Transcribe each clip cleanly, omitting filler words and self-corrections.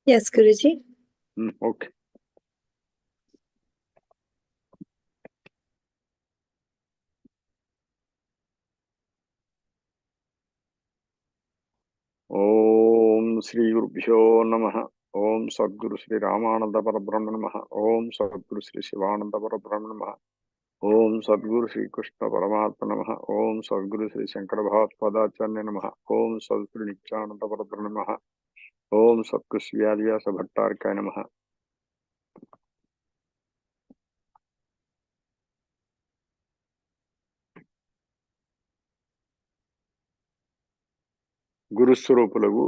Yes, Guruji. Okay. Om Sri Gurubhyo Namaha. Om Sadguru Sri Ramananda Parabrahma Namaha. Om Sadguru Sri Shivananda Parabrahma Namaha. Om Sadguru Sri Krishna Paramatma Namaha. Om Sadguru Sri Shankara Bhagavad-Gita Namaha. Om Sadguru Nityananda Parabrahma Namaha. Om Sadguru Sri Vyasa Bhattarika Namaha. Guru Swarupulagu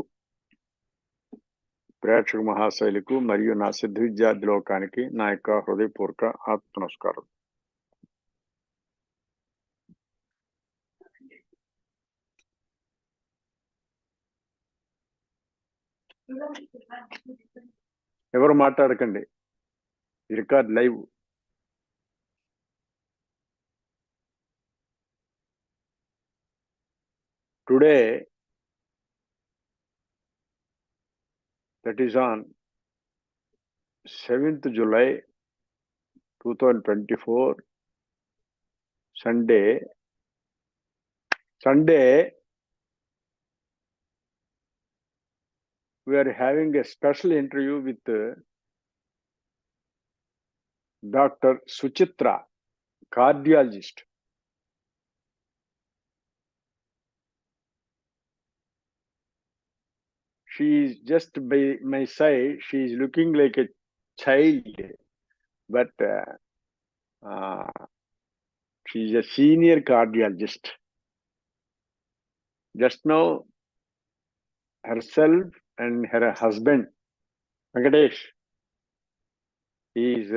ప్రేక్షక మహాశైలకు మరియు నా సిద్ధ విద్యార్థి లోకానికి నా యొక్క హృదయపూర్వక ఆత్మ నమస్కారం. ఎవరు మాట్లాడకండి, record live. Today, that is on 7th July 2024, Sunday, we are having a special interview with Dr. Suchitra, cardiologist. She is just by my side. She is looking like a child, but she is a senior cardiologist. Just now, herself and her husband, Venkatesh, is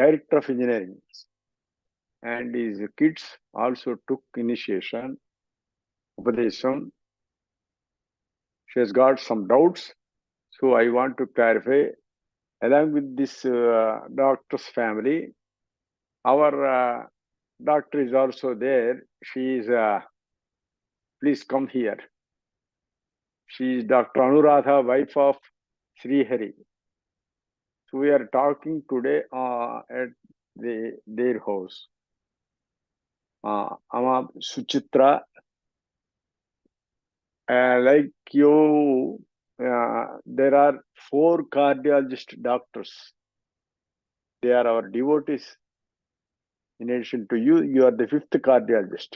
director of engineering, and his kids also took initiation, Upadesham. She has got some doubts, so I want to clarify. Along with this doctor's family, our doctor is also there. She is, please come here. She is Dr. Anuradha, wife of Sri Hari. So we are talking today at their house. Ama Suchitra, like you, there are 4 cardiologist doctors. They are our devotees. In addition to you, you are the 5th cardiologist.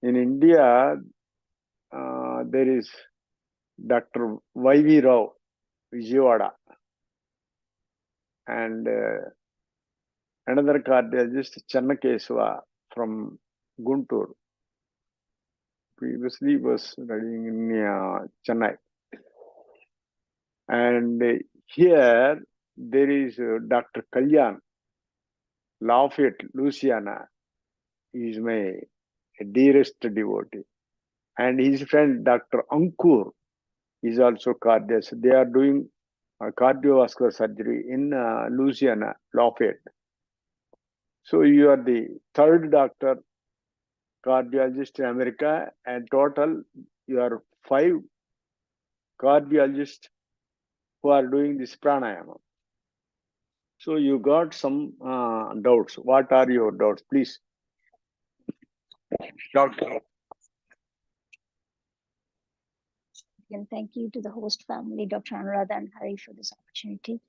In India, there is Dr. Y.V. Rao, Vijayawada, and another cardiologist, Channakeswa from Guntur. Previously was studying in Chennai. And here there is Dr. Kalyan, Lafayette, Louisiana. He is my dearest devotee. And his friend Dr. Ankur is also cardiologist. They are doing cardiovascular surgery in Louisiana, Lafayette. So you are the 3rd doctor cardiologist in America, and total you are 5 cardiologists who are doing this pranayama. So you got some doubts. What are your doubts, please? Doctor. And thank you to the host family, Dr. Anuradha and Hari, for this opportunity.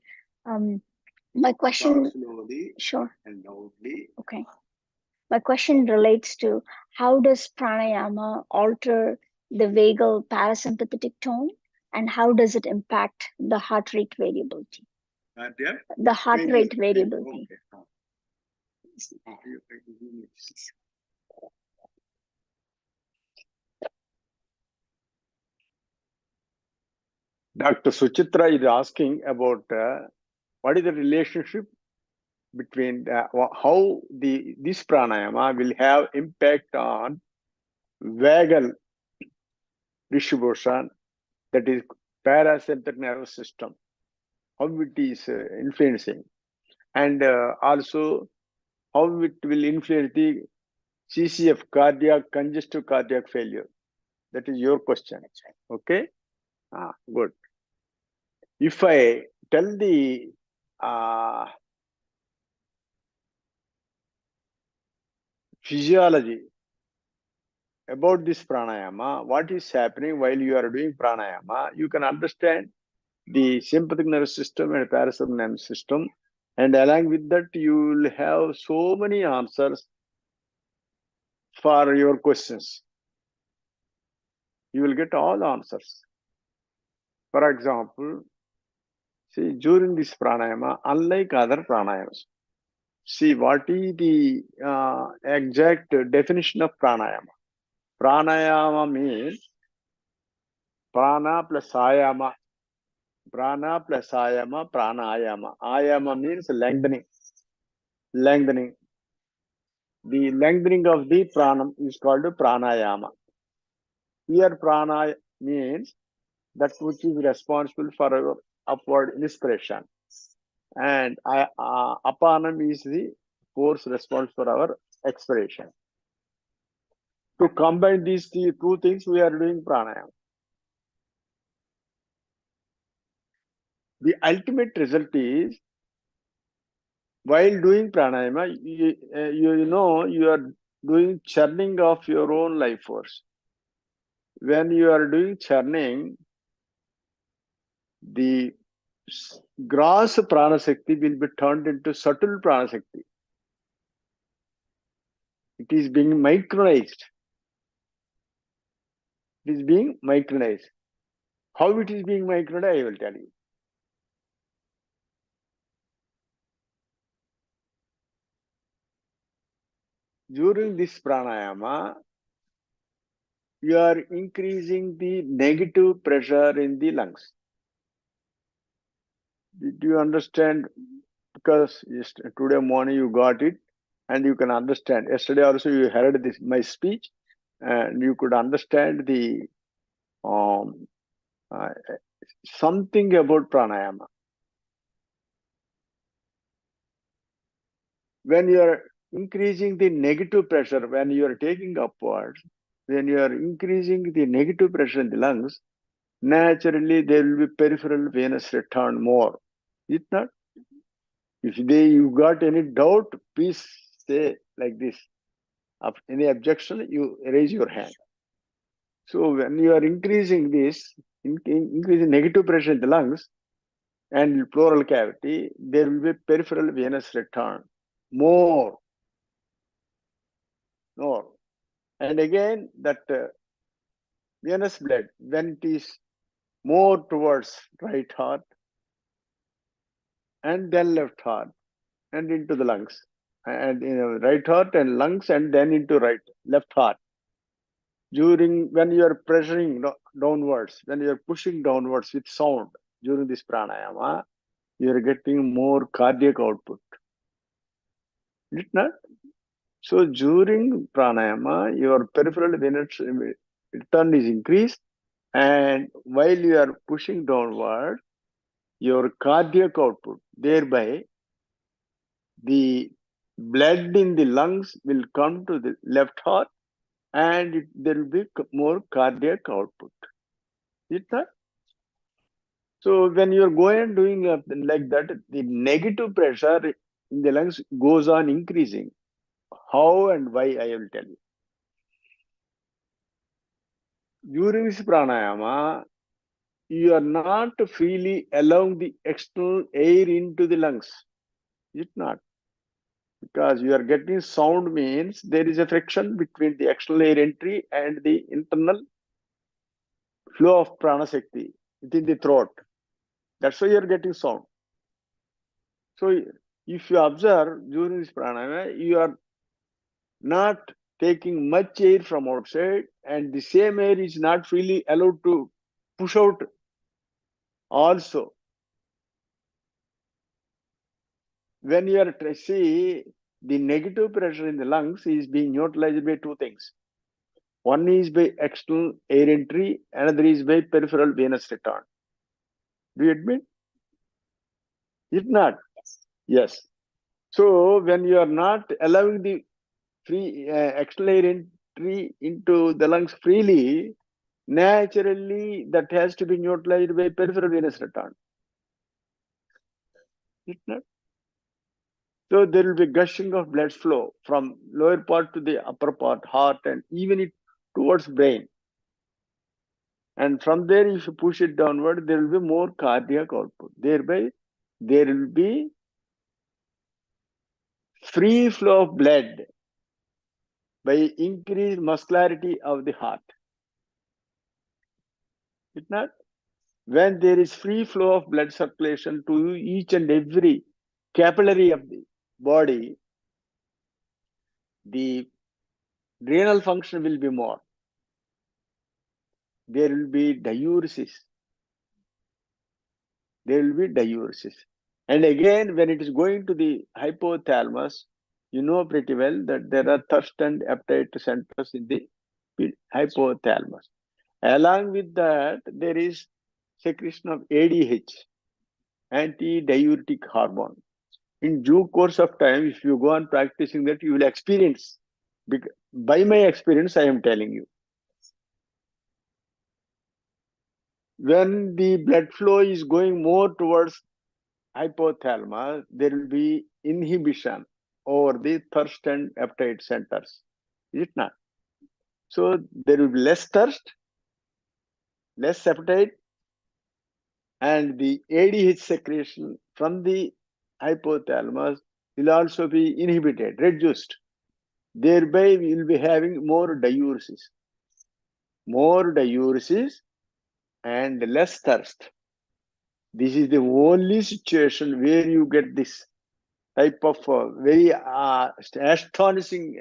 My question, slowly, sure, and loudly. Okay. My question relates to how does pranayama alter the vagal parasympathetic tone, and how does it impact the heart rate variability? The heart rate variability. Okay. Dr. Suchitra is asking about what is the relationship between how this pranayama will have impact on vagal distribution, that is parasympathetic nervous system, how it is influencing, and also how it will influence the CCF, congestive cardiac failure. That is your question. Okay? Good. If I tell the physiology about this pranayama, what is happening while you are doing pranayama, you can understand the sympathetic nervous system and parasympathetic nervous system, and along with that you will have so many answers for your questions. You will get all answers. For example, see, during this pranayama, unlike other pranayamas, see what is the exact definition of pranayama. Pranayama means prana plus ayama. Prana plus ayama, pranayama. Ayama means lengthening. Lengthening. The lengthening of the pranam is called pranayama. Here prana means that which is responsible for our upward inspiration. And apanam is the force responsible for our expiration. To combine these two things, we are doing pranayama. The ultimate result is, while doing pranayama, you know you are doing churning of your own life force. When you are doing churning, the gross prana shakti will be turned into subtle prana shakti. It is being micronized. It is being micronized. How it is being micronized, I will tell you. During this pranayama, you are increasing the negative pressure in the lungs. Did you understand? Because today morning you got it and you can understand. Yesterday also you heard this my speech and you could understand the something about pranayama. When you are increasing the negative pressure, when you are taking upwards, when you are increasing the negative pressure in the lungs, naturally there will be peripheral venous return more. Is it not? If you got any doubt, please say like this. Of any objection, you raise your hand. So when you are increasing this, increasing negative pressure in the lungs and pleural cavity, there will be peripheral venous return more. And again, that venous blood, when it is more towards right heart and then left heart and into the lungs, and right heart and lungs and then into left heart. When you are pressuring downwards, when you are pushing downwards with sound during this pranayama, you are getting more cardiac output. Is it not? So during pranayama, your peripheral venous return is increased, and while you are pushing downward, your cardiac output, thereby the blood in the lungs will come to the left heart and there will be more cardiac output. Is that? So when you are going doing like that, the negative pressure in the lungs goes on increasing. How and why, I will tell you. During this pranayama, you are not freely allowing the external air into the lungs. Is it not? Because you are getting sound means there is a friction between the external air entry and the internal flow of prana shakti within the throat. That's why you are getting sound. So if you observe during this pranayama, you are not taking much air from outside, and the same air is not freely allowed to push out also. When you are see, the negative pressure in the lungs is being neutralized by two things. One is by external air entry, another is by peripheral venous return. Do you admit? If not, yes. So when you are not allowing the free external air entry into the lungs freely, naturally that has to be neutralized by peripheral venous return. Is it not? So there will be gushing of blood flow from lower part to the upper part, heart, and even it towards brain. And from there, if you push it downward, there will be more cardiac output. Thereby, there will be free flow of blood by increased muscularity of the heart. Is it not? When there is free flow of blood circulation to each and every capillary of the body, the renal function will be more. There will be diuresis. There will be diuresis. And again, when it is going to the hypothalamus, you know pretty well that there are thirst and appetite centers in the hypothalamus. Along with that, there is secretion of ADH, anti-diuretic hormone. In due course of time, if you go on practicing that, you will experience. By my experience, I am telling you. When the blood flow is going more towards hypothalamus, there will be inhibition over the thirst and appetite centers. Is it not? So there will be less thirst, less appetite, and the ADH secretion from the hypothalamus will also be inhibited, reduced. Thereby, we will be having more diuresis. More diuresis and less thirst. This is the only situation where you get this type of very astonishing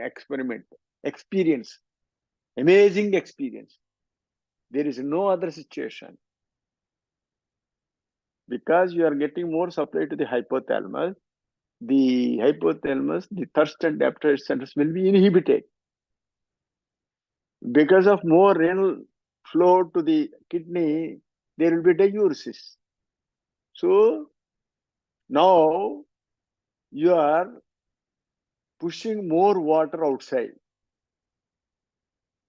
experience, amazing experience. There is no other situation. Because you are getting more supply to the hypothalamus, the thirst and appetite centers will be inhibited. Because of more renal flow to the kidney, there will be diuresis. So now you are pushing more water outside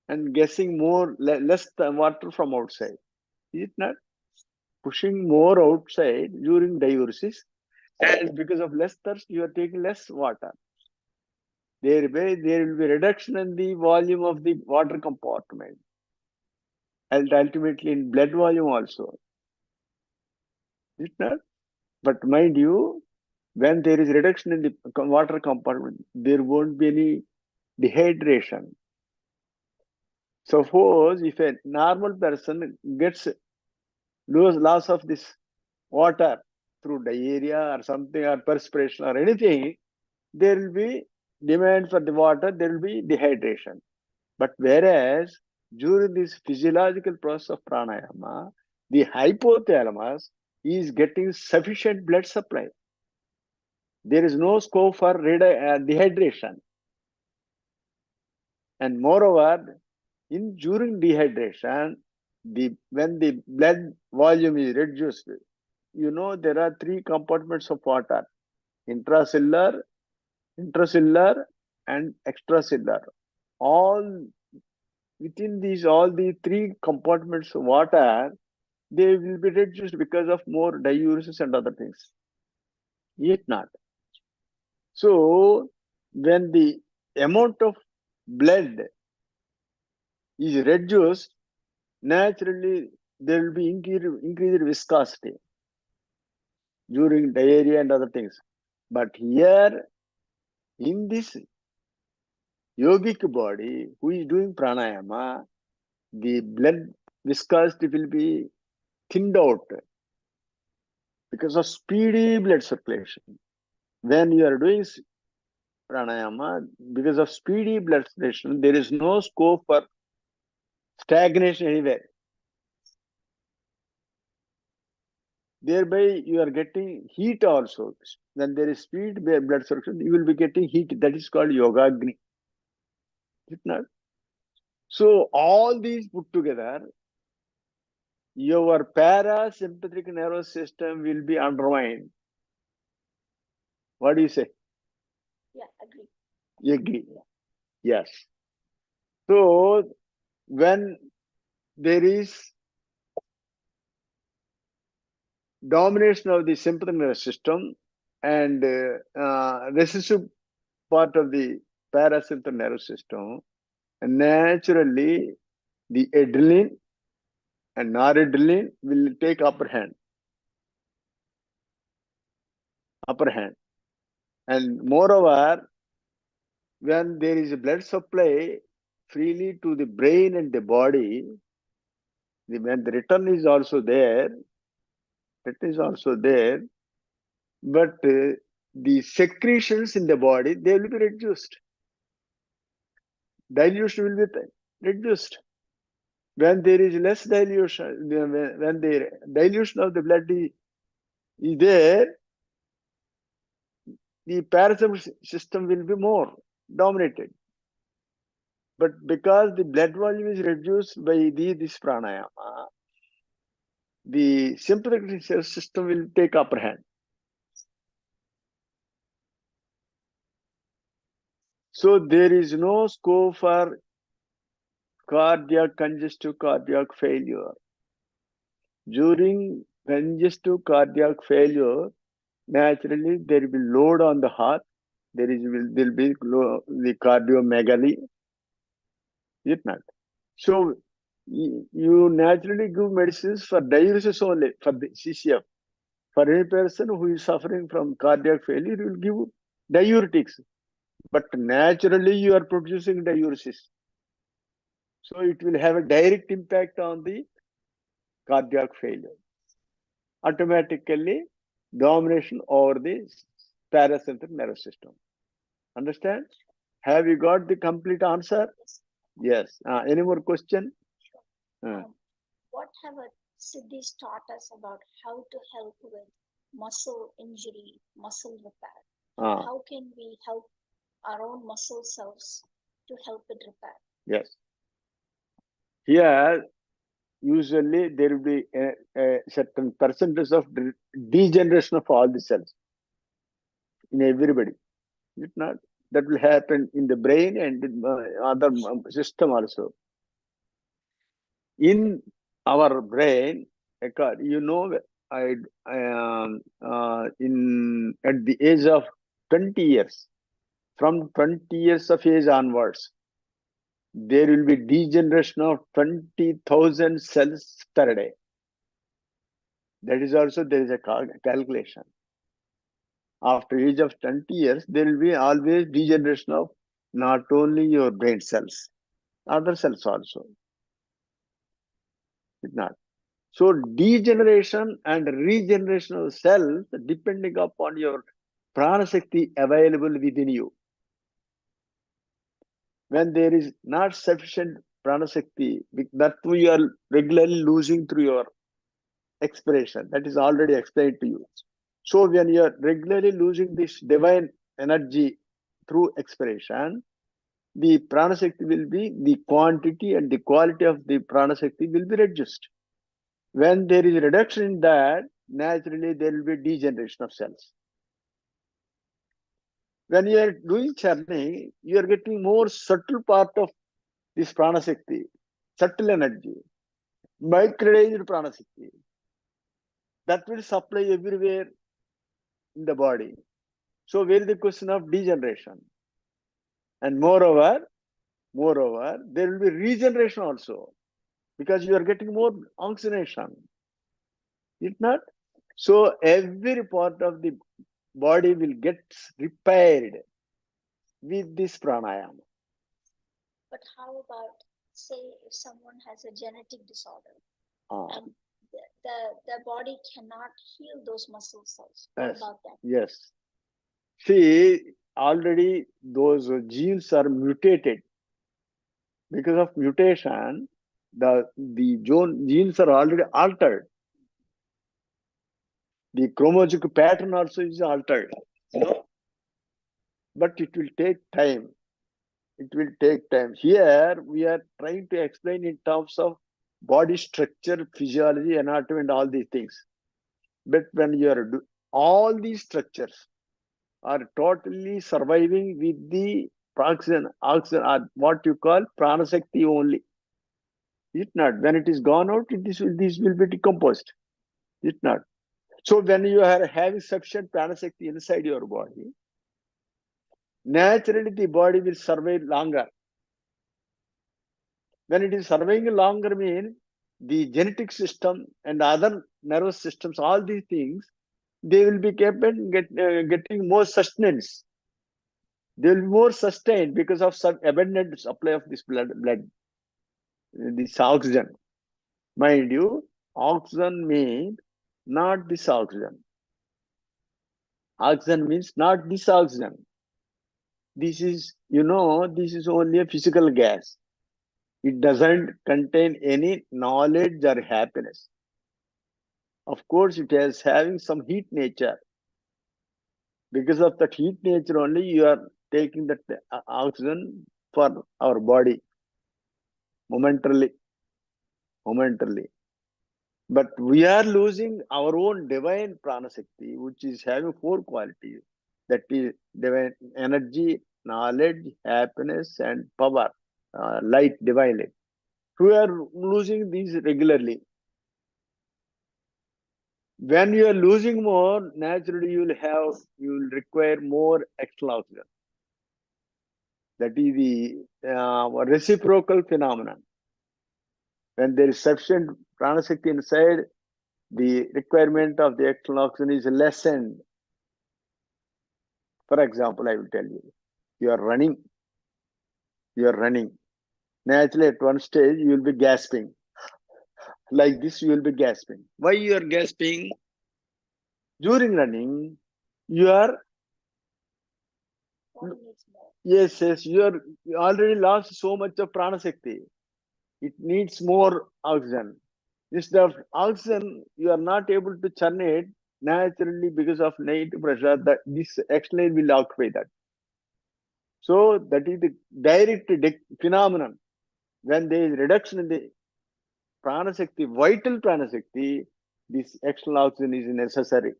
and getting less water from outside. Is it not? Pushing more outside during diuresis, and because of less thirst, you are taking less water. Thereby, there will be reduction in the volume of the water compartment, and ultimately in blood volume also. Is it not? But mind you, when there is reduction in the water compartment, there won't be any dehydration. Suppose if a normal person gets loss of this water through diarrhea or something, or perspiration or anything, there will be demand for the water, there will be dehydration. But whereas during this physiological process of pranayama, the hypothalamus is getting sufficient blood supply. There is no scope for dehydration. And moreover, during dehydration, when the blood volume is reduced, you know there are three compartments of water: intracellular, intracellular, and extracellular. All within all the three compartments of water, they will be reduced because of more diuresis and other things. Yet not. So when the amount of blood is reduced, naturally there will be increased viscosity during diarrhea and other things. But here in this yogic body who is doing pranayama, the blood viscosity will be thinned out because of speedy blood circulation. When you are doing pranayama, because of speedy blood circulation, there is no scope for stagnation anywhere. Thereby, you are getting heat also. When there is speed blood circulation, you will be getting heat. That is called yogagni. Is it not? So, all these put together, your parasympathetic nervous system will be undermined. What do you say? Yeah, agree. You agree? Yes. So, when there is domination of the sympathetic nervous system and recessive part of the parasympathetic nervous system, and naturally the adrenaline and noradrenaline will take upper hand. And moreover, when there is a blood supply freely to the brain and the body, when the return is also there, but the secretions in the body, they will be reduced. Dilution will be reduced. When there is less dilution, when the dilution of the blood is there, the parasympathetic system will be more dominated. But because the blood volume is reduced by this pranayama, the sympathetic system will take upper hand. So there is no scope for congestive cardiac failure. During congestive cardiac failure, naturally there will be load on the heart. There will be the cardiomegaly. Is it not? So you naturally give medicines for diuresis only, for the CCF. For any person who is suffering from cardiac failure, you will give diuretics. But naturally you are producing diuresis. So it will have a direct impact on the cardiac failure. Automatically domination over the parasympathetic nervous system. Understand? Have you got the complete answer? Yes. Any more question? What have Siddhis taught us about how to help with muscle injury, muscle repair? How can we help our own muscle cells to help it repair? Yes. Here, usually there will be a certain percentage of degeneration of all the cells in everybody. Is it not? That will happen in the brain and in other system also. In our brain, you know, at the age of 20 years, from 20 years of age onwards, there will be degeneration of 20,000 cells per day. That is also, there is a calculation. After age of 20 years, there will be always degeneration of not only your brain cells, other cells also. It's not. So degeneration and regeneration of cells depending upon your prana shakti available within you. When there is not sufficient prana shakti, that we are regularly losing through your expiration. That is already explained to you. So when you are regularly losing this divine energy through expiration, the prana shakti will be, the quantity and the quality of the prana shakti will be reduced. When there is a reduction in that, naturally there will be degeneration of cells. When you are doing churning, you are getting more subtle part of this prana shakti, subtle energy, micronized prana shakti. That will supply everywhere in the body. So where is the question of degeneration? And moreover, there will be regeneration also, because you are getting more oxygenation. Is it not? So every part of the body will get repaired with this pranayama. But how about, say, if someone has a genetic disorder and the body cannot heal those muscle cells? What about that? Yes. See, already those genes are mutated. Because of mutation, the genes are already altered. The chromosomic pattern also is altered. But it will take time. It will take time. Here we are trying to explain in terms of body structure, physiology, anatomy, and all these things. But when you are all these structures are totally surviving with the oxygen, what you call prana shakti only. Is it not? When it is gone out, this will be decomposed. Is it not? So when you are having sufficient pranashakti inside your body, naturally the body will survive longer. When it is surviving longer means the genetic system and other nervous systems, all these things, they will be getting more sustenance. They will be more sustained because of some abundant supply of this blood, this oxygen. Mind you, oxygen means not this oxygen. Oxygen means not this oxygen. This is, this is only a physical gas. It doesn't contain any knowledge or happiness. Of course, it is having some heat nature. Because of that heat nature only, you are taking that oxygen for our body momentarily. But we are losing our own divine prana shakti, which is having four qualities. That is divine energy, knowledge, happiness, and power, light, divine light. We are losing these regularly. When you are losing more, naturally you will require more external oxygen. That is the reciprocal phenomenon. When there is sufficient prana shakti inside, the requirement of the external oxygen is lessened. For example, I will tell you, you are running. Naturally, at one stage, you will be gasping. Like this, you will be gasping. Why you are gasping? During running, you are, yes, you already lost so much of prana shakti. It needs more oxygen. Instead of oxygen, you are not able to churn it naturally because of negative pressure. That this external will occupy that. So that is the direct phenomenon. When there is reduction in the prana shakti, vital prana shakti, this external oxygen is necessary.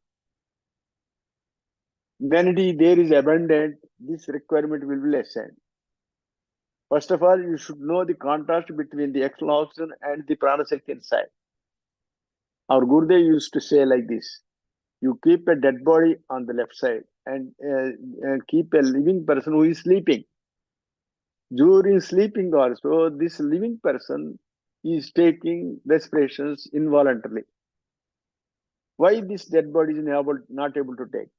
When there is abundant, this requirement will be lessened. First of all, you should know the contrast between the external oxygen and the prana shakti inside. Our Gurudev used to say like this: you keep a dead body on the left side and keep a living person who is sleeping. During sleeping also, this living person is taking respirations involuntarily. Why this dead body is not able to take?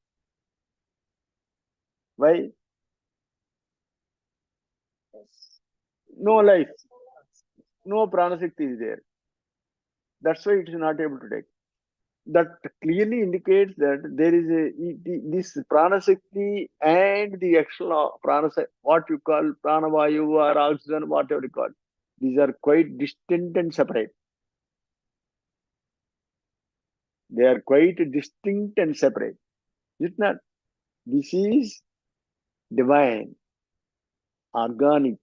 Why? No life, no pranashakti is there. That's why it is not able to take. That clearly indicates that there is this pranashakti and the external what you call pranavayu or oxygen, whatever you call. These are quite distinct and separate. They are quite distinct and separate. Is it not? This is divine, organic.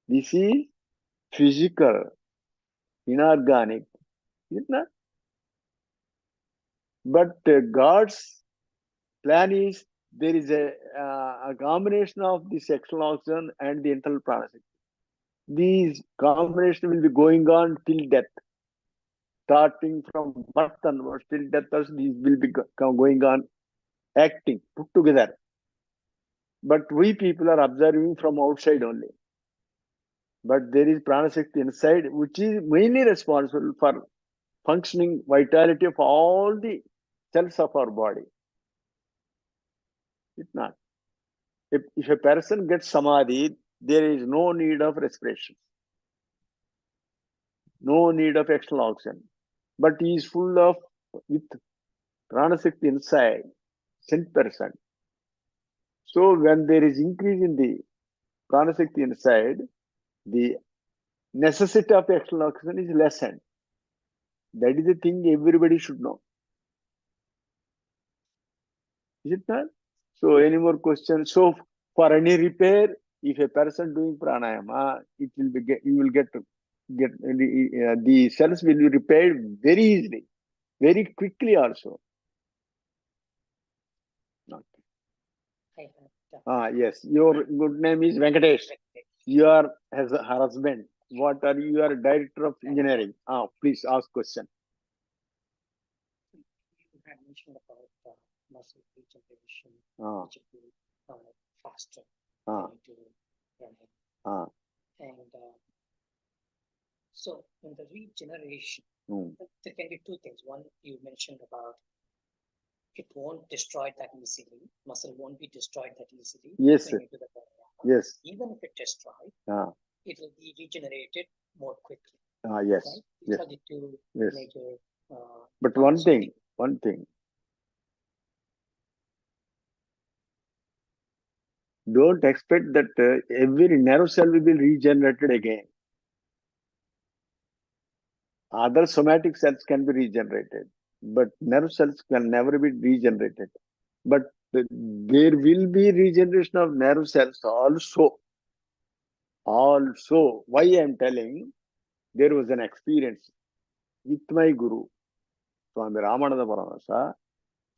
This is physical, inorganic. Is it not? But God's plan is there is a combination of this external oxygen and the internal pranashakti. These combination will be going on till death. Starting from birth onwards till death, these will be going on acting, put together. But we people are observing from outside only. But there is pranashakti inside, which is mainly responsible for functioning vitality of all the cells of our body. It's not. If a person gets samadhi, there is no need of respiration, no need of external oxygen. But he is full of with pranashakti inside, 100%. So when there is increase in the pranashakti inside, the necessity of external oxygen is lessened. That is the thing everybody should know. Is it not? So any more questions? So for any repair, if a person doing pranayama, it will be you will get the cells will be repaired very easily, very quickly also. Yes, your good name is Venkatesh. You are her husband. What are you? You are director of engineering. Please ask question. You had mentioned about muscle regeneration, which will be faster to running. And so in the regeneration, there can be two things. One, you mentioned about it won't destroy that easily. Muscle won't be destroyed that easily. Yes, sir. Yes. Even if it destroyed, it will be regenerated more quickly. Yes. Right? These are the two major. But one thing. Don't expect that every nerve cell will be regenerated again. Other somatic cells can be regenerated, but nerve cells can never be regenerated. But there will be regeneration of nerve cells also. Also, why I am telling, there was an experience with my Guru, Swami Ramananda Paramahamsa,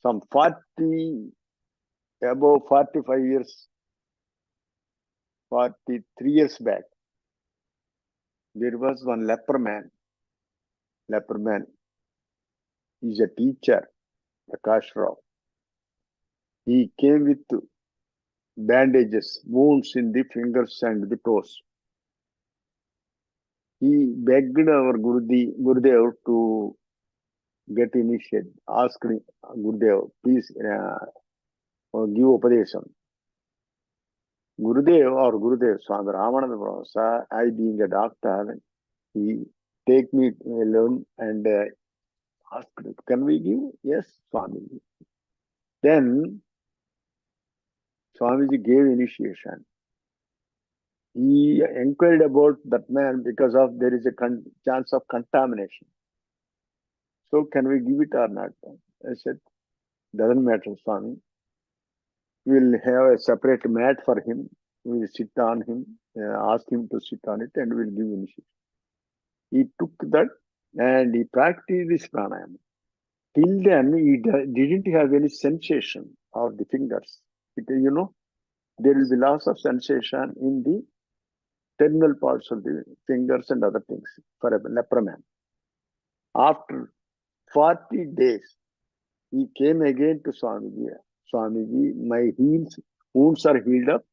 some 45 years, 43 years back. There was one leper man. Leper man is a teacher, Prakash Rao. He came with bandages, wounds in the fingers and the toes. He begged our Gurudev to get initiated. Asked Gurudev, please give Upadesham. Gurudev, Swami Ramananda Paramahamsa, I being a doctor, he take me alone and asked, can we give? Yes, Swami. Then Swamiji gave initiation. He inquired about that man because of there is a chance of contamination. So can we give it or not? I said, doesn't matter, Swami. We will have a separate mat for him. We will sit on him, ask him to sit on it, and we will give initiation. He took that and he practiced this pranayama. Till then, he didn't have any sensation of the fingers. Because, there will be loss of sensation in the terminal parts of the fingers and other things for a leper man. After 40 days, he came again to Swamiji. Swamiji, my wounds are healed up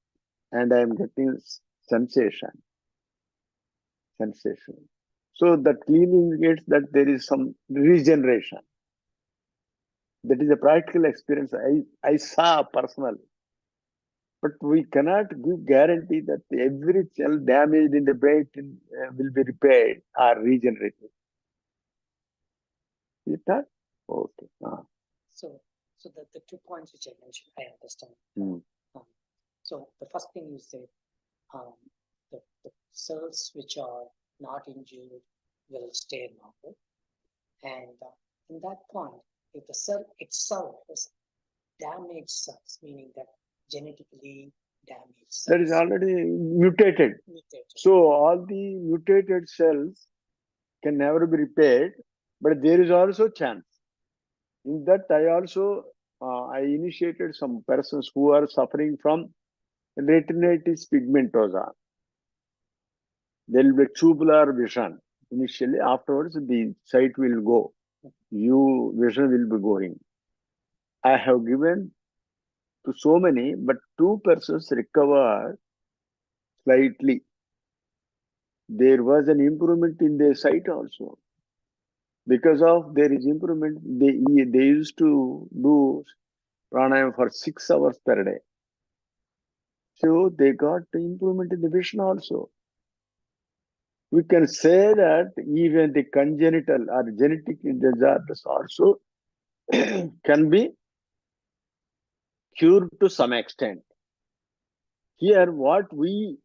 and I am getting sensation. So that clearly indicates that there is some regeneration. That is a practical experience I saw personally. But we cannot give guarantee that every cell damaged in the brain will be repaired or regenerated. Is that? Okay. So the 2 points which I mentioned, I understand. So the first thing you said, the cells which are not injured will stay normal. And in that point, if the cell itself is damaged cells, meaning that genetically damaged cells, that is already mutated. So all the mutated cells can never be repaired, but there is also chance. In that, I initiated some persons who are suffering from retinitis pigmentosa. There will be tubular vision initially. Afterwards, the sight will go. Vision will be going. I have given to so many, but 2 persons recovered slightly. There was an improvement in their sight also. Because of there is improvement, they used to do pranayama for 6 hours per day. So they got improvement in the vision also. We can say that even the congenital or genetic disorders also can be cured to some extent. Here, what we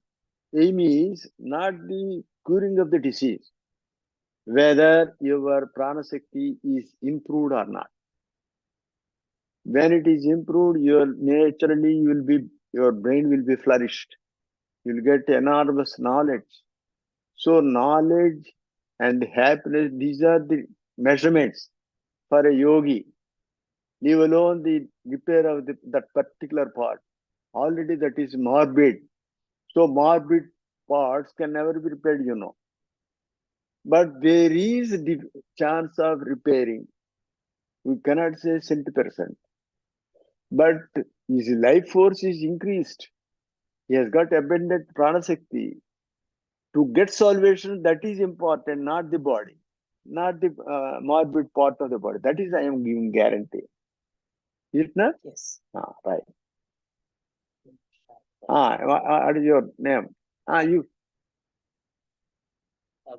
aim is not the curing of the disease, whether your prana shakti is improved or not. When it is improved, your brain will be flourished. You will get enormous knowledge. So knowledge and happiness, these are the measurements for a yogi. Leave alone the repair of that particular part. Already that is morbid. So morbid parts can never be repaired, but there is chance of repairing. We cannot say 100%. But his life force is increased. He has got abundant prana shakti. To get salvation, that is important, not the body, not the morbid part of the body. That is, I am giving guarantee. Is it not? Yes. Right. What is your name? You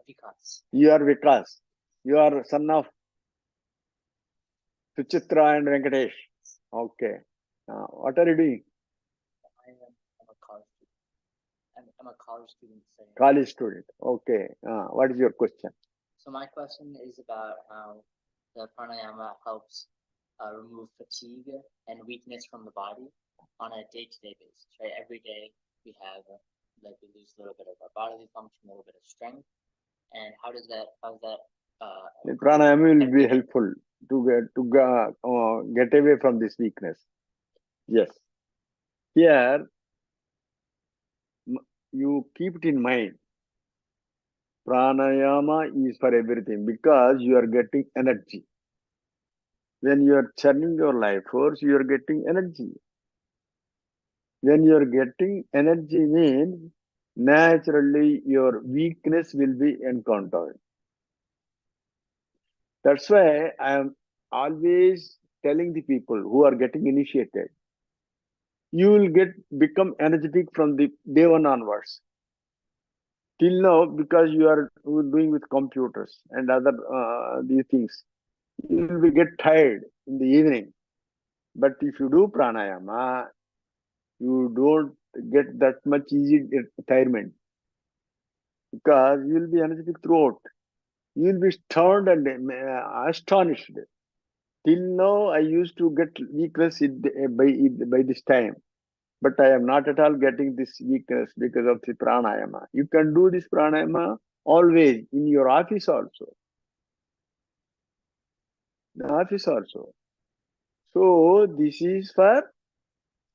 Vikas. are Vikas. You are son of Suchitra and Venkatesh. Okay. What are you doing? I'm a college student. I'm a college student. College student. Okay. What is your question? So my question is about how the pranayama helps remove fatigue and weakness from the body on a day-to-day basis. Right, every day we have we lose a little bit of our bodily function, a little bit of strength, and how does that The pranayama will be helpful to get away from this weakness. Yes. Here, you keep it in mind. Pranayama is for everything because you are getting energy. When you are churning your life force, you are getting energy. When you are getting energy means naturally your weakness will be encountered. That's why I am always telling the people who are getting initiated, you will become energetic from the day one onwards. Till now, because you are doing with computers and other these things, you will get tired in the evening. But if you do pranayama, you don't get that much easy retirement because you will be energetic throughout. You will be stunned and astonished. Till now, I used to get weakness by this time, but I am not at all getting this weakness because of the pranayama. You can do this pranayama always in your office also. The office also. So this is for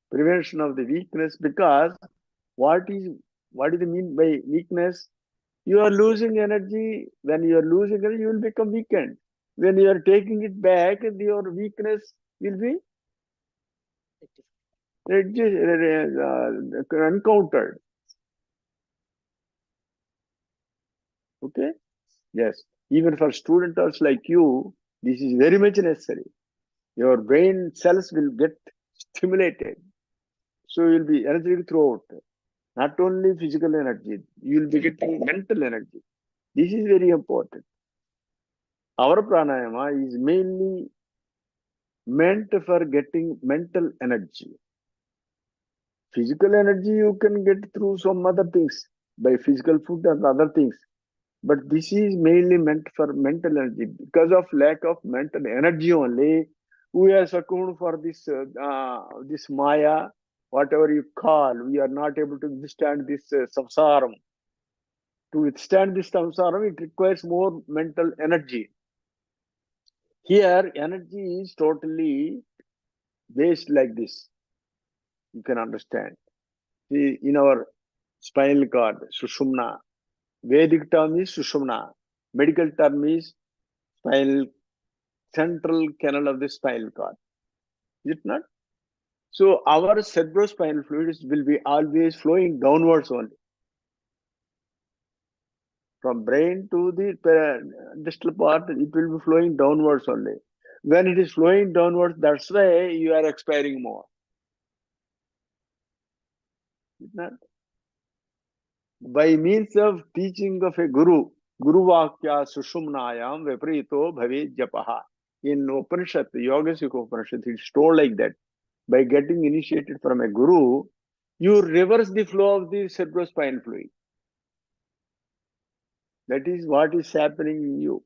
prevention of the weakness because what is the mean by weakness? You are losing energy. When you are losing energy, you will become weakened. When you are taking it back, your weakness will be encountered. Okay? Yes. Even for students like you, this is very much necessary. Your brain cells will get stimulated. So you will be energetic throughout. Not only physical energy, you will be getting mental energy. This is very important. Our pranayama is mainly meant for getting mental energy. Physical energy you can get through some other things, by physical food and other things. But this is mainly meant for mental energy. Because of lack of mental energy only, we are succumbed for this maya, whatever you call. We are not able to withstand this samsaram. To withstand this samsaram, it requires more mental energy. Here, energy is totally based like this. You can understand. See, in our spinal cord, Sushumna, Vedic term is Sushumna, medical term is spinal, central canal of the spinal cord. Is it not? So our cerebrospinal fluids will be always flowing downwards only. From brain to the distal part, it will be flowing downwards only. When it is flowing downwards, that's why you are expiring more. Is it not? By means of teaching of a Guru, Guru Vakya Sushumnayam Viprito Bhave Japaha. In Upanishad, Yoga Upanishad, it's told like that. By getting initiated from a Guru, you reverse the flow of the cerebrospinal fluid. That is what is happening in you.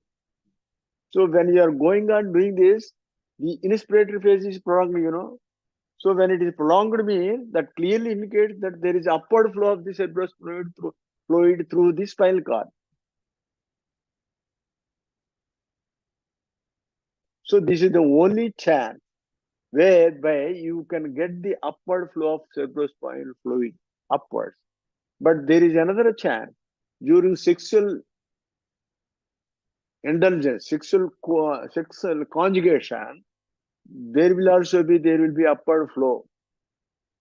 So when you are going on doing this, the inspiratory phase is prolonged, So when it is prolonged means that clearly indicates that there is upward flow of the cerebrospinal fluid through the spinal cord. So this is the only chance whereby you can get the upward flow of cerebrospinal fluid upwards. But there is another chance during sexual indulgence, sexual conjugation, there will be upward flow,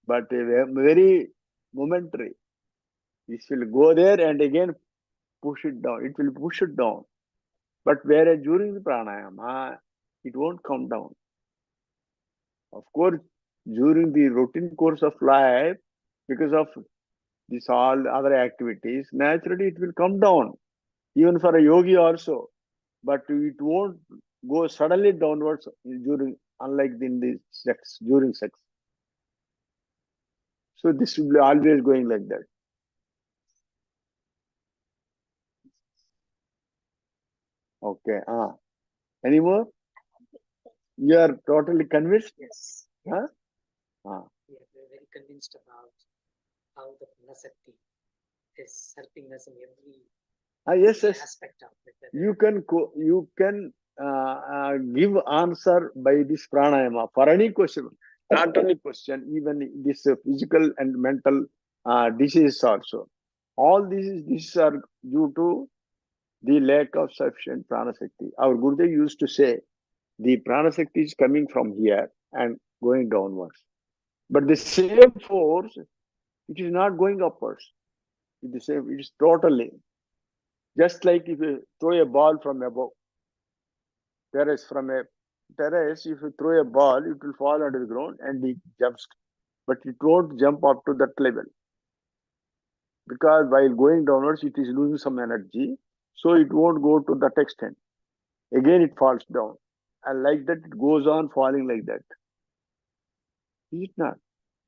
but very momentary. This will go there and again push it down. It will push it down. But whereas during the pranayama, it won't come down. Of course, during the routine course of life, because of this all other activities, naturally it will come down, even for a yogi also. But it won't go suddenly downwards unlike in the sex, during sex. So this will be always going like that. Okay. Any more? You are totally convinced? Yes. Huh? We are very convinced about how the Shakti is helping us in every Yes. aspect of it. You can give answer by this pranayama for any question, not only question, even this physical and mental diseases also. All these are due to the lack of sufficient prana shakti. Our Gurudev used to say, the prana shakti is coming from here and going downwards. But the same force, it is not going upwards. It is totally. Just like if you throw a ball from above, from a terrace, if you throw a ball, it will fall onto the ground and it jumps. But it won't jump up to that level. Because while going downwards, it is losing some energy. So it won't go to that extent. Again, it falls down. And like that, it goes on falling like that. Is it not?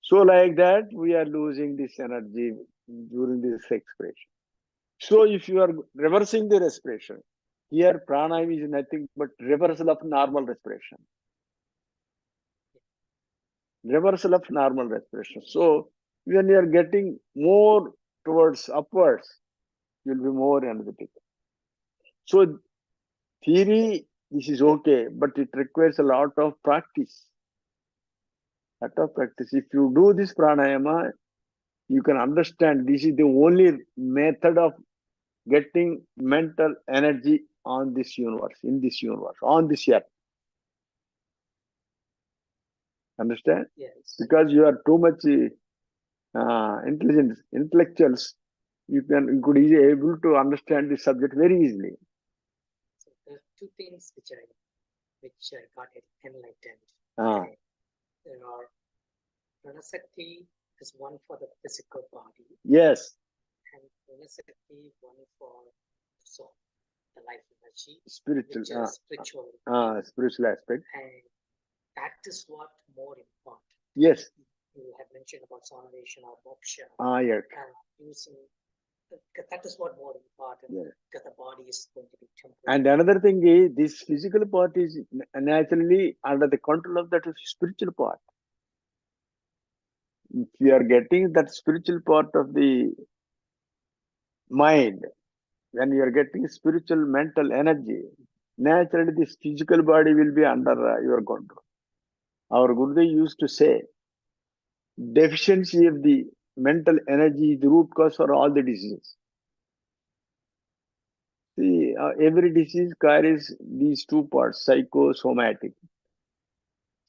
So like that, we are losing this energy during this expiration. So if you are reversing the respiration, here pranayama is nothing but reversal of normal respiration. Reversal of normal respiration. So when you are getting more towards upwards, you will be more energetic. So theory, this is okay, but it requires a lot of practice. If you do this pranayama, you can understand this is the only method of getting mental energy on this universe, in this universe, on this earth. Understand? Yes. Because you are too much intellectuals, you could be able to understand this subject very easily. So there are two things which I got enlightened. There are Pranashakti is one for the physical body. Yes. And Pranashakti one for the soul, the life energy. Spiritual. Spiritual aspect. And that is what more important. Yes. You have mentioned about sonation or moksha. Yes. Using that is what more important, because the body is going to be temporary. And another thing is, this physical part is naturally under the control of that spiritual part. If you are getting that spiritual part of the mind, when you are getting spiritual mental energy, naturally this physical body will be under your control. Our Gurudev used to say, deficiency of the mental energy is the root cause for all the diseases. See, every disease carries these two parts, psychosomatic.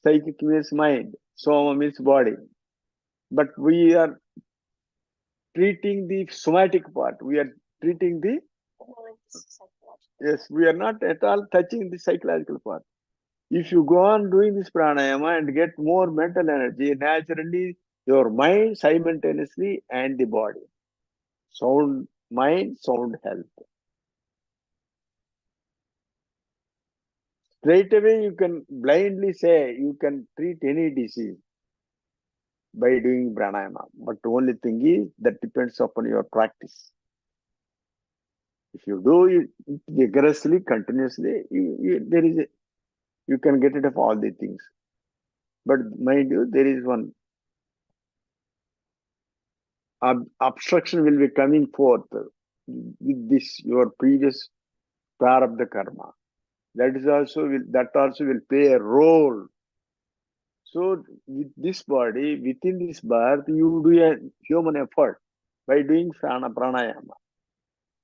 Psychic means mind, soma means body. But we are treating the somatic part. We are treating the... Yes, we are not at all touching the psychological part. If you go on doing this pranayama and get more mental energy, naturally your mind simultaneously and the body. Sound mind, sound health. Straight away you can blindly say you can treat any disease by doing pranayama. But the only thing is that depends upon your practice. If you do it vigorously, continuously, you can get rid of all the things. But mind you, there is one obstruction will be coming forth with this your previous prarabdha karma. That also will play a role. So with this body, within this birth, you do a human effort by doing pranayama.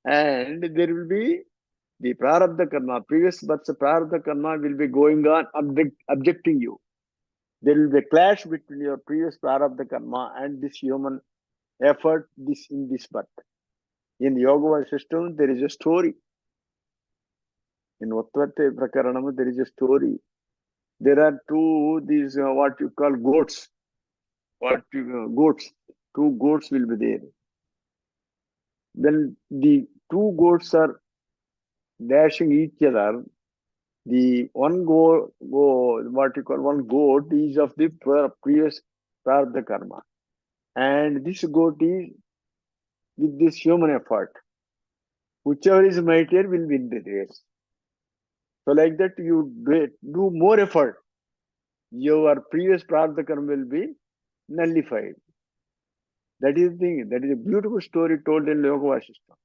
And there will be The prarabdha karma, previous birth's prarabdha karma will be going on objecting you. There will be a clash between your previous prarabdha karma and this human effort in this birth. In Yoga system, there is a story. In Uttvate Prakaranam, there is a story. There are these what you call goats. Goats. Two goats will be there. When the two goats are dashing each other, the one goat is of the previous prarabdha karma, and this goat is with this human effort. Whichever is mightier will win the race. So like that, you do more effort. Your previous prarabdha karma will be nullified. That is the thing. That is a beautiful story told in Yoga system.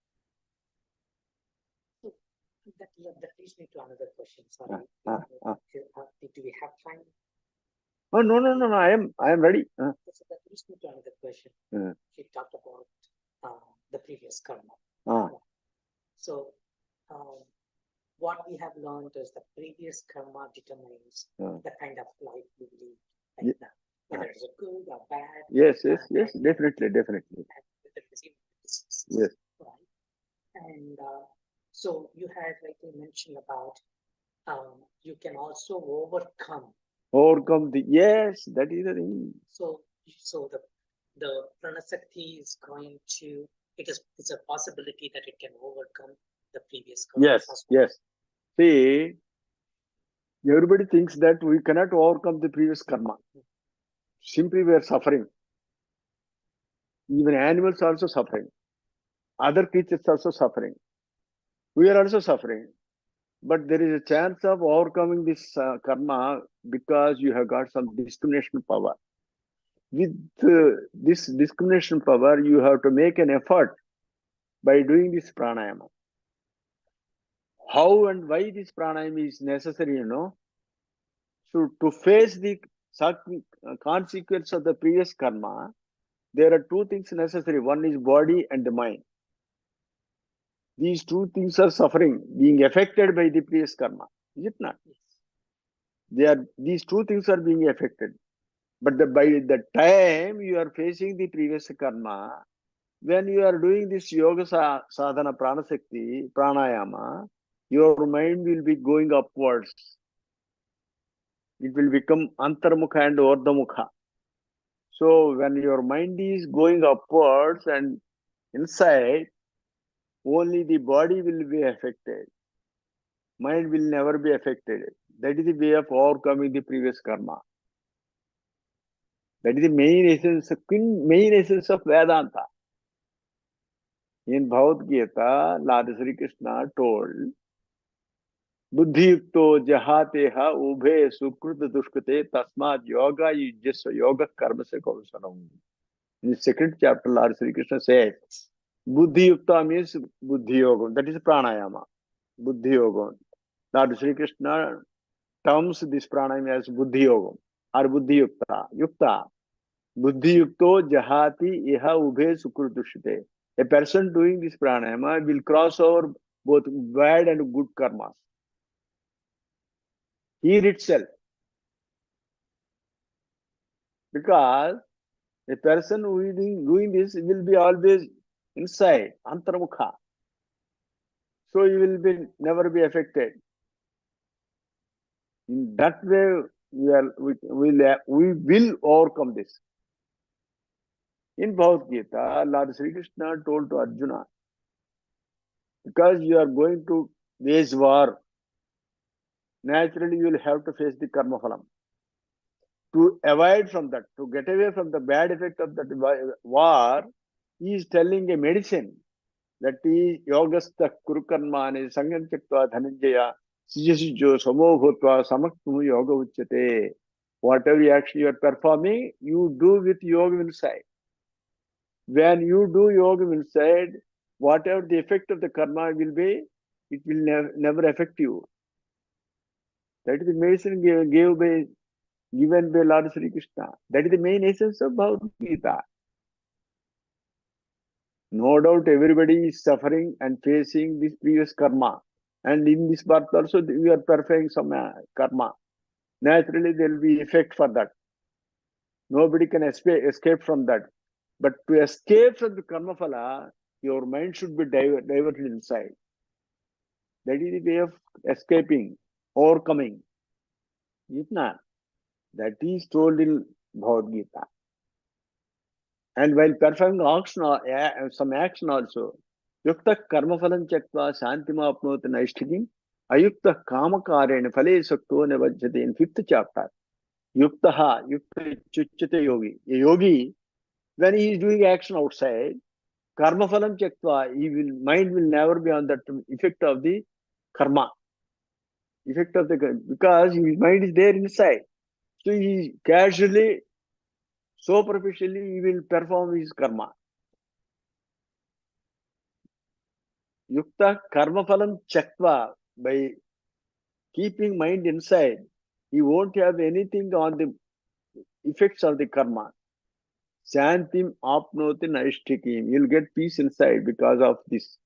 That leads me to another question. Sorry. Do we have time? Oh, no. I am ready. So that leads me to another question. She talked about the previous karma. So what we have learned is the previous karma determines the kind of life we live right now. Whether it's a good or bad. Yes, definitely. Yes. Right. And so you had rightly mentioned about you can also overcome Yes, that is the thing. So the prana shakti is going to it's a possibility that it can overcome the previous karma. Yes. See, everybody thinks that we cannot overcome the previous karma. Simply we are suffering. Even animals are also suffering. Other creatures are also suffering. We are also suffering. But there is a chance of overcoming this karma because you have got some discrimination power. With this discrimination power, you have to make an effort by doing this pranayama. How and why this pranayama is necessary, So to face the consequence of the previous karma, there are two things necessary. One is body and the mind. These two things are suffering, being affected by the previous karma. Is it not? These two things are being affected. But by the time you are facing the previous karma, when you are doing this yoga sadhana pranayama, your mind will be going upwards. It will become Antarmukha and Urdhamukha. So when your mind is going upwards and inside, only the body will be affected. Mind will never be affected. That is the way of overcoming the previous karma. That is the main essence of Vedanta. In Bhagavad-Gita, Lord Sri Krishna told, Buddhi yukto jahateha ubhe sukrut dushkate tasmad yoga yujyasya yoga karma se kausanam. In the second chapter, Lord Sri Krishna says, Buddhi yukta means buddhi yoga. That is pranayama. Buddhi yoga. Lord Sri Krishna terms this pranayama as buddhi yoga or buddhi yukta. Yukta. Buddhi yukto jahati iha ubhe sukrut dushkate. A person doing this pranayama will cross over both bad and good karmas. Here itself. Because a person who is doing this will be always inside, Antarmukha. So he will never be affected. In that way, we will overcome this. In Bhagavad-Gita, Lord Sri Krishna told to Arjuna, because you are going to wage war, naturally you will have to face the karma phalam. To avoid from that, to get away from the bad effect of that war, he is telling a medicine. That is yogastha kurukarmani sangam chaktva dhananjaya sijasijo samobhutva samakmu yoga uchyate. Whatever action you are performing, you do with yoga inside. When you do yoga inside, whatever the effect of the karma will be, it will never affect you. That is the medicine given by Lord Sri Krishna. That is the main essence of Bhagavad-Gita. No doubt everybody is suffering and facing this previous karma. And in this birth also, we are performing some karma. Naturally, there will be effect for that. Nobody can escape from that. But to escape from the karma phala, your mind should be diverted inside. That is the way of escaping, overcoming. Itna. That is told in Bhagavad-Gita. And while performing action, some action also, Yukta karma phalam chakva shantima apnoti naishtikim, ayukta kama karena phale sakto nevajjate in 5th chapter. Yukta chuchyate yogi. A yogi, when he is doing action outside, karma phalam chakva, mind will never be on that effect of the karma. Because his mind is there inside. So he casually, superficially, he will perform his karma. Yukta karma phalam chakva, by keeping mind inside, he won't have anything on the effects of the karma. Shantim apnoti naishtikim. You'll get peace inside because of this.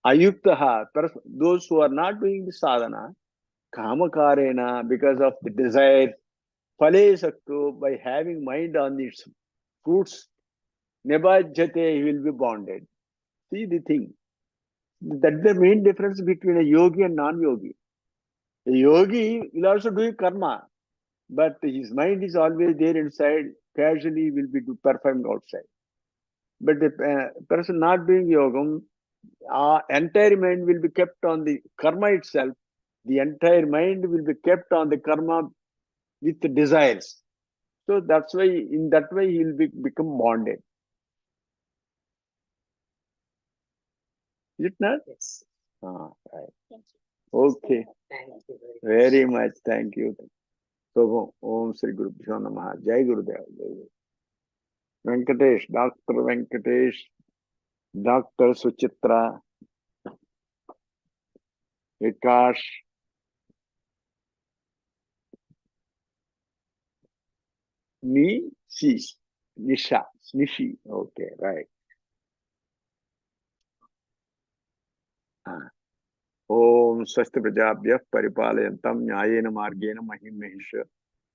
Ayuktaha, those who are not doing the sadhana, kamakarena, because of the desire, phale sakto, by having mind on its fruits, nebajjate, he will be bonded. See the thing. That's the main difference between a yogi and non-yogi. A yogi will also do karma, but his mind is always there inside, casually will be performed outside. But the person not doing yogam, entire mind will be kept on the karma itself. The entire mind will be kept on the karma with the desires. So that's why, in that way, he will become bonded. Is it not? Yes. Right. Thank you. Okay. Thank you Very much. Thank you. So, Om Sri Gurubhyo Namaha. Jai Gurudev. Venkatesh, Dr. Venkatesh, Dr. Suchitra, Vikash, Nisha, Nishi. Okay, right. Om Swasti Prajabhyah Paripalayantam Nyayena Margena Mahim Mahisha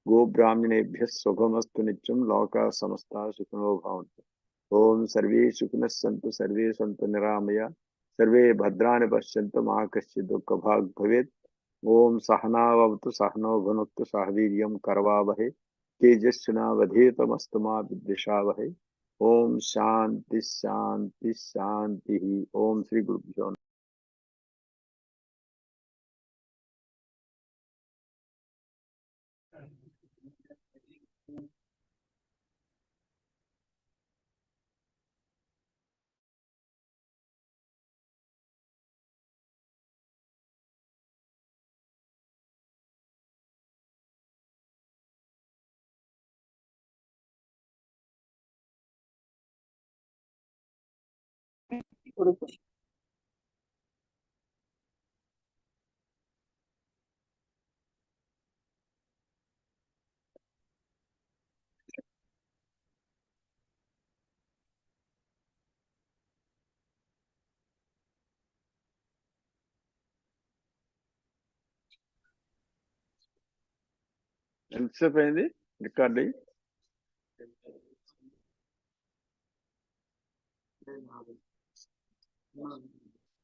Go Brahminebhyah Swagamastu Nityam Loka Samasta Sukhano Bhavantu. Om Sarve Sukhinas Santu Sarve Santu Niramaya Sarve Bhadrani Pashyantu Mahakashya Dukkha Bhag Bhavet. Om Sahana Vavatu Sahano Bhunuktu Sahviryam Karvavahe Tejasvina Vadhetam Astama Vidyashavahe. Om Shanti Shanti Shanti. Om Sri Gurubhyo. ఎంతసేపు అయింది recording?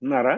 ఉన్నారా?